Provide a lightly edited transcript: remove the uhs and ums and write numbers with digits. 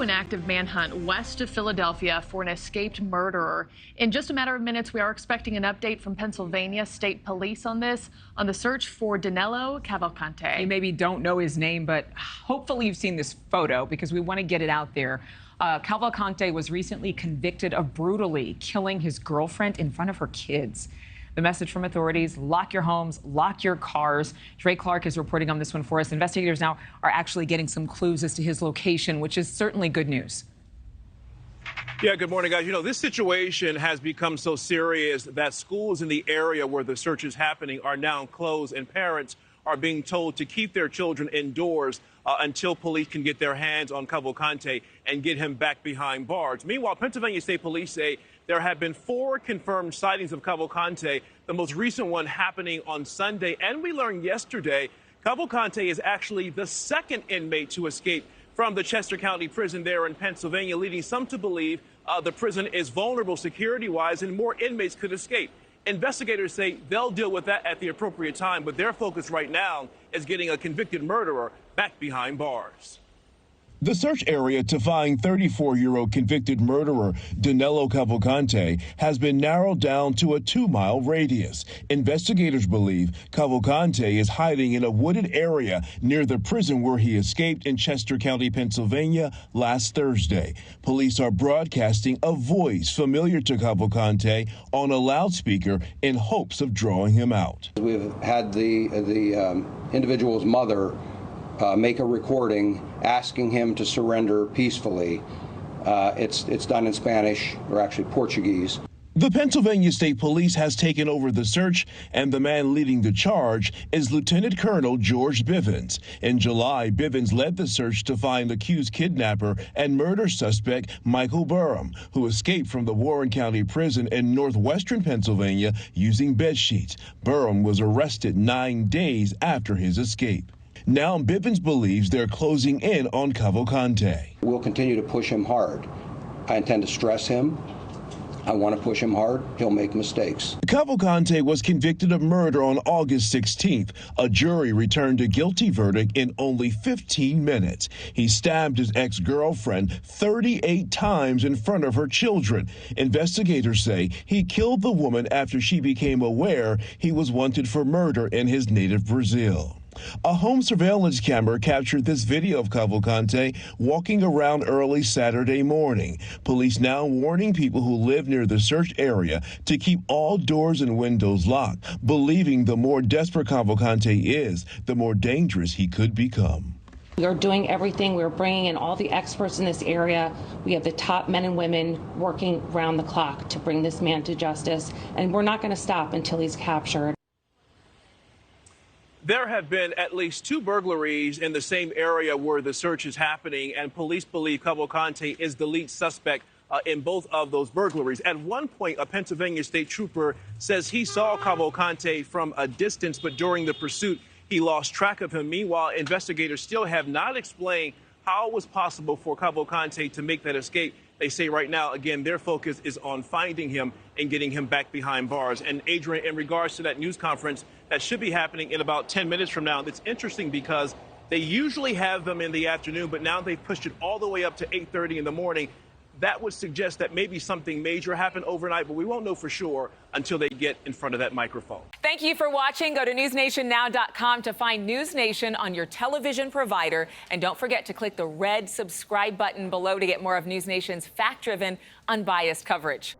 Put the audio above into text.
an active manhunt west of Philadelphia for an escaped murderer. In just a matter of minutes, we are expecting an update from Pennsylvania State Police on this, on the search for Danelo Cavalcante. You maybe don't know his name, but hopefully you've seen this photo because we want to get it out there. Cavalcante was recently convicted of brutally killing his girlfriend in front of her kids. The message from authorities: lock your homes, lock your cars. Dre Clark is reporting on this one for us. Investigators now are actually getting some clues as to his location, which is certainly good news. Yeah, good morning, guys. You know, this situation has become so serious that schools in the area where the search is happening are now closed, and parents are being told to keep their children indoors until police can get their hands on Cavalcante and get him back behind bars. Meanwhile, Pennsylvania State Police say there have been 4 confirmed sightings of Cavalcante, the most recent one happening on Sunday. And we learned yesterday Cavalcante is actually the second inmate to escape from the Chester County Prison there in Pennsylvania, leading some to believe the prison is vulnerable security-wise and more inmates could escape. Investigators say they'll deal with that at the appropriate time, but their focus right now is getting a convicted murderer back behind bars. The search area to find 34-year-old convicted murderer Danelo Cavalcante has been narrowed down to a 2-mile radius. Investigators believe Cavalcante is hiding in a wooded area near the prison where he escaped in Chester County, Pennsylvania last Thursday. Police are broadcasting a voice familiar to Cavalcante on a loudspeaker in hopes of drawing him out. We've had the individual's mother make a recording asking him to surrender peacefully. It's done in Spanish, or actually Portuguese. The Pennsylvania State Police has taken over the search, and the man leading the charge is Lieutenant Colonel George Bivens. In July, Bivens led the search to find accused kidnapper and murder suspect Michael Burham, who escaped from the Warren County Prison in northwestern Pennsylvania using bedsheets. Burham was arrested 9 days after his escape. Now Bivens believes they're closing in on Cavalcante. We'll continue to push him hard. I intend to stress him. I want to push him hard. He'll make mistakes. Cavalcante was convicted of murder on August 16th. A jury returned a guilty verdict in only 15 minutes. He stabbed his ex-girlfriend 38 times in front of her children. Investigators say he killed the woman after she became aware he was wanted for murder in his native Brazil. A home surveillance camera captured this video of Cavalcante walking around early Saturday morning. Police now warning people who live near the search area to keep all doors and windows locked, believing the more desperate Cavalcante is, the more dangerous he could become. We are doing everything. We're bringing in all the experts in this area. We have the top men and women working round the clock to bring this man to justice, and we're not going to stop until he's captured. There have been at least 2 burglaries in the same area where the search is happening, and police believe Cavalcante is the lead suspect in both of those burglaries. At one point, a Pennsylvania state trooper says he saw Cavalcante from a distance, but during the pursuit, he lost track of him. Meanwhile, investigators still have not explained how it was possible for Cavalcante to make that escape. They say right now, again, their focus is on finding him and getting him back behind bars. And Adrienne, in regards to that news conference that should be happening in about 10 minutes from now, it's interesting because they usually have them in the afternoon, but now they've pushed it all the way up to 8:30 in the morning. That would suggest that maybe something major happened overnight, but we won't know for sure until they get in front of that microphone. Thank you for watching. Go to newsnationnow.com to find NewsNation on your television provider. And don't forget to click the red subscribe button below to get more of NewsNation's fact-driven, unbiased coverage.